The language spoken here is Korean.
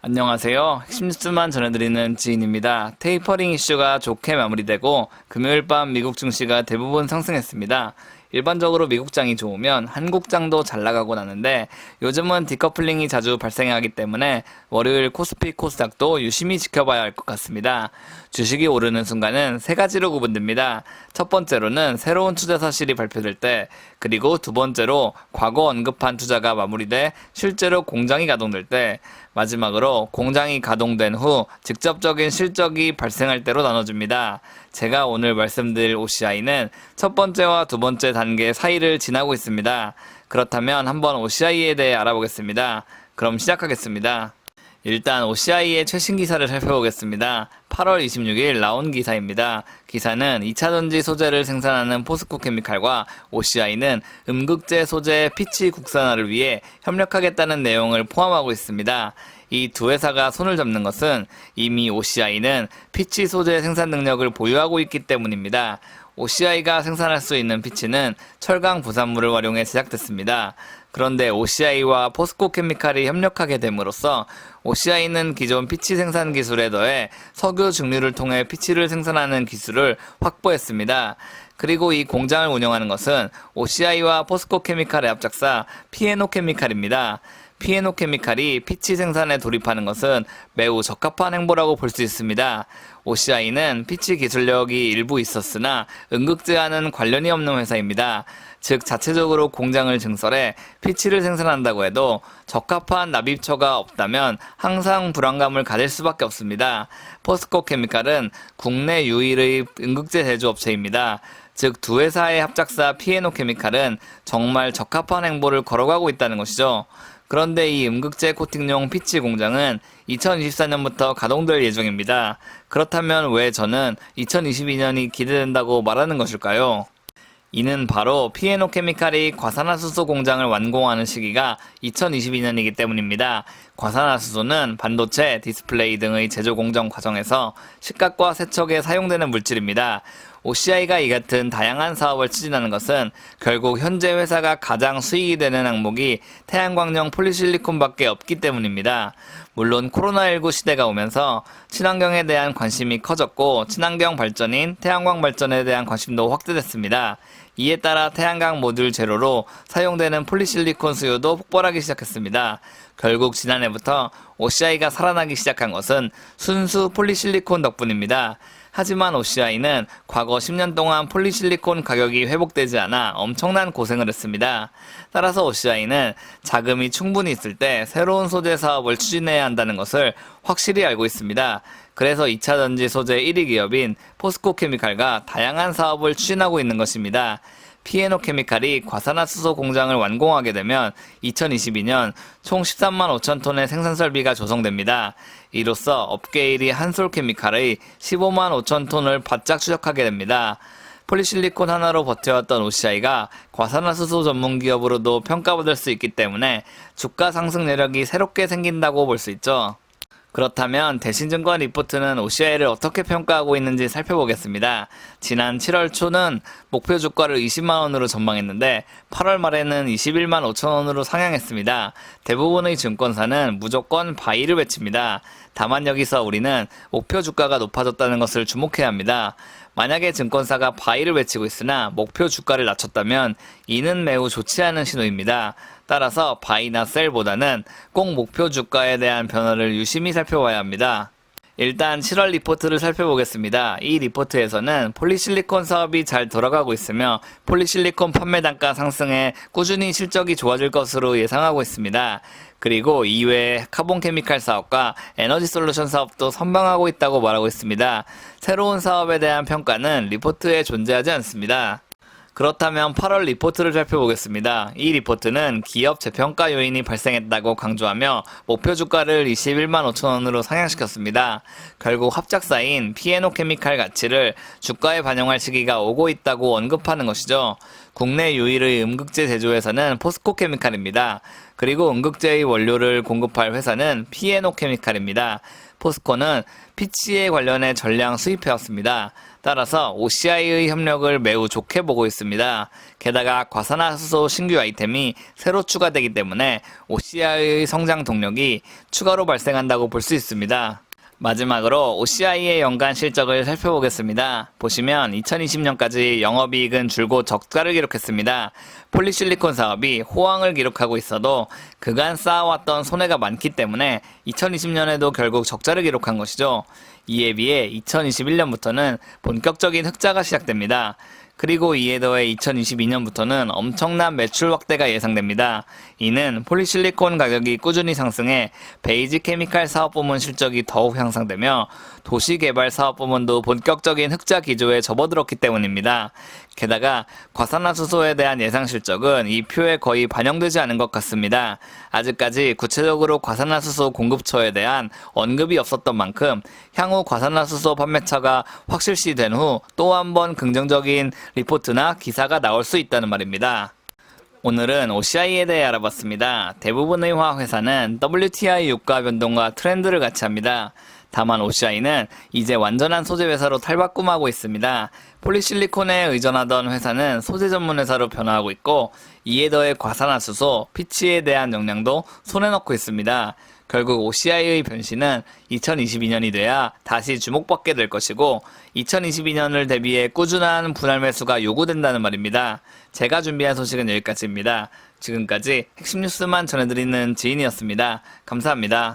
안녕하세요. 핵심 뉴스만 전해드리는 지인입니다. 테이퍼링 이슈가 좋게 마무리되고 금요일 밤 미국 증시가 대부분 상승했습니다. 일반적으로 미국장이 좋으면 한국장도 잘 나가고 나는데 요즘은 디커플링이 자주 발생하기 때문에 월요일 코스피 코스닥도 유심히 지켜봐야 할 것 같습니다. 주식이 오르는 순간은 세 가지로 구분됩니다. 첫 번째로는 새로운 투자 사실이 발표될 때, 그리고 두 번째로 과거 언급한 투자가 마무리돼 실제로 공장이 가동될 때, 마지막으로 공장이 가동된 후 직접적인 실적이 발생할 때로 나눠집니다. 제가 오늘 말씀드릴 OCI는 첫 번째와 두 번째 단계 사이를 지나고 있습니다. 그렇다면 한번 OCI에 대해 알아보겠습니다. 그럼 시작하겠습니다. 일단 OCI의 최신 기사를 살펴보겠습니다. 8월 26일 나온 기사입니다. 기사는 2차전지 소재를 생산하는 포스코케미칼과 OCI는 음극재 소재 피치 국산화를 위해 협력하겠다는 내용을 포함하고 있습니다. 이 두 회사가 손을 잡는 것은 이미 OCI는 피치 소재 생산 능력을 보유하고 있기 때문입니다. OCI가 생산할 수 있는 피치는 철강 부산물을 활용해 제작됐습니다. 그런데 OCI와 포스코케미칼이 협력하게 됨으로써 OCI는 기존 피치 생산 기술에 더해 석유 증류를 통해 피치를 생산하는 기술을 확보했습니다. 그리고 이 공장을 운영하는 것은 OCI와 포스코케미칼의 합작사 P&O케미칼입니다. P&O케미칼이 피치 생산에 돌입하는 것은 매우 적합한 행보라고 볼 수 있습니다. OCI는 피치 기술력이 일부 있었으나 음극재와는 관련이 없는 회사입니다. 즉 자체적으로 공장을 증설해 피치를 생산한다고 해도 적합한 납입처가 없다면 항상 불안감을 가질 수밖에 없습니다. 포스코케미칼은 국내 유일의 음극재 제조업체입니다. 즉 두 회사의 합작사 P&O케미칼은 정말 적합한 행보를 걸어가고 있다는 것이죠. 그런데 이 음극재 코팅용 피치 공장은 2024년부터 가동될 예정입니다. 그렇다면 왜 저는 2022년이 기대된다고 말하는 것일까요? 이는 바로 P&O케미칼이 과산화수소 공장을 완공하는 시기가 2022년이기 때문입니다. 과산화수소는 반도체, 디스플레이 등의 제조 공정 과정에서 식각과 세척에 사용되는 물질입니다. OCI가 이 같은 다양한 사업을 추진하는 것은 결국 현재 회사가 가장 수익이 되는 항목이 태양광용 폴리실리콘밖에 없기 때문입니다. 물론 코로나19 시대가 오면서 친환경에 대한 관심이 커졌고 친환경 발전인 태양광 발전에 대한 관심도 확대됐습니다. 이에 따라 태양광 모듈 제로로 사용되는 폴리실리콘 수요도 폭발하기 시작했습니다. 결국 지난해부터 OCI가 살아나기 시작한 것은 순수 폴리실리콘 덕분입니다. 하지만 OCI는 과거 10년 동안 폴리실리콘 가격이 회복되지 않아 엄청난 고생을 했습니다. 따라서 OCI는 자금이 충분히 있을 때 새로운 소재 사업을 추진해야 한다는 것을 확실히 알고 있습니다. 그래서 2차전지 소재 1위 기업인 포스코케미칼과 다양한 사업을 추진하고 있는 것입니다. P&O케미칼이 과산화수소 공장을 완공하게 되면 2022년 총 13만 5천 톤의 생산 설비가 조성됩니다. 이로써 업계 1위 한솔케미칼의 15만 5천 톤을 바짝 추적하게 됩니다. 폴리실리콘 하나로 버텨왔던 OCI가 과산화수소 전문 기업으로도 평가받을 수 있기 때문에 주가 상승 내력이 새롭게 생긴다고 볼 수 있죠. 그렇다면 대신증권 리포트는 OCI를 어떻게 평가하고 있는지 살펴보겠습니다. 지난 7월 초는 목표 주가를 20만원으로 전망했는데 8월 말에는 21만 5천원으로 상향했습니다. 대부분의 증권사는 무조건 바이를 외칩니다. 다만 여기서 우리는 목표 주가가 높아졌다는 것을 주목해야 합니다. 만약에 증권사가 바이를 외치고 있으나 목표 주가를 낮췄다면 이는 매우 좋지 않은 신호입니다. 따라서 바이나 셀보다는 꼭 목표 주가에 대한 변화를 유심히 살펴봐야 합니다. 일단 7월 리포트를 살펴보겠습니다. 이 리포트에서는 폴리실리콘 사업이 잘 돌아가고 있으며 폴리실리콘 판매 단가 상승에 꾸준히 실적이 좋아질 것으로 예상하고 있습니다. 그리고 이외에 카본케미칼 사업과 에너지 솔루션 사업도 선방하고 있다고 말하고 있습니다. 새로운 사업에 대한 평가는 리포트에 존재하지 않습니다. 그렇다면 8월 리포트를 살펴보겠습니다. 이 리포트는 기업 재평가 요인이 발생했다고 강조하며 목표 주가를 21만 5천원으로 상향시켰습니다. 결국 합작사인 P&O케미칼 가치를 주가에 반영할 시기가 오고 있다고 언급하는 것이죠. 국내 유일의 음극재 제조회사는 포스코케미칼입니다. 그리고 음극재의 원료를 공급할 회사는 P&O케미칼입니다. 포스코는 피치에 관련해 전량 수입해왔습니다. 따라서 OCI의 협력을 매우 좋게 보고 있습니다. 게다가 과산화수소 신규 아이템이 새로 추가되기 때문에 OCI의 성장 동력이 추가로 발생한다고 볼 수 있습니다. 마지막으로 OCI의 연간 실적을 살펴보겠습니다. 보시면 2020년까지 영업이익은 줄곧 적자를 기록했습니다. 폴리실리콘 사업이 호황을 기록하고 있어도 그간 쌓아왔던 손해가 많기 때문에 2020년에도 결국 적자를 기록한 것이죠. 이에 비해 2021년부터는 본격적인 흑자가 시작됩니다. 그리고 이에 더해 2022년부터는 엄청난 매출 확대가 예상됩니다. 이는 폴리실리콘 가격이 꾸준히 상승해 베이지 케미칼 사업부문 실적이 더욱 향상되며 도시개발 사업부문도 본격적인 흑자 기조에 접어들었기 때문입니다. 게다가 과산화수소에 대한 예상 실적은 이 표에 거의 반영되지 않은 것 같습니다. 아직까지 구체적으로 과산화수소 공급처에 대한 언급이 없었던 만큼 향후 과산화수소 판매처가 확실시된 후 또 한 번 긍정적인 리포트나 기사가 나올 수 있다는 말입니다. 오늘은 OCI에 대해 알아봤습니다. 대부분의 화학회사는 WTI 유가 변동과 트렌드를 같이 합니다. 다만 OCI는 이제 완전한 소재 회사로 탈바꿈하고 있습니다. 폴리실리콘에 의존하던 회사는 소재 전문 회사로 변화하고 있고 이에 더해 과산화수소, 피치에 대한 역량도 손에 넣고 있습니다. 결국 OCI의 변신은 2022년이 돼야 다시 주목받게 될 것이고 2022년을 대비해 꾸준한 분할 매수가 요구된다는 말입니다. 제가 준비한 소식은 여기까지입니다. 지금까지 핵심 뉴스만 전해드리는 지인이었습니다. 감사합니다.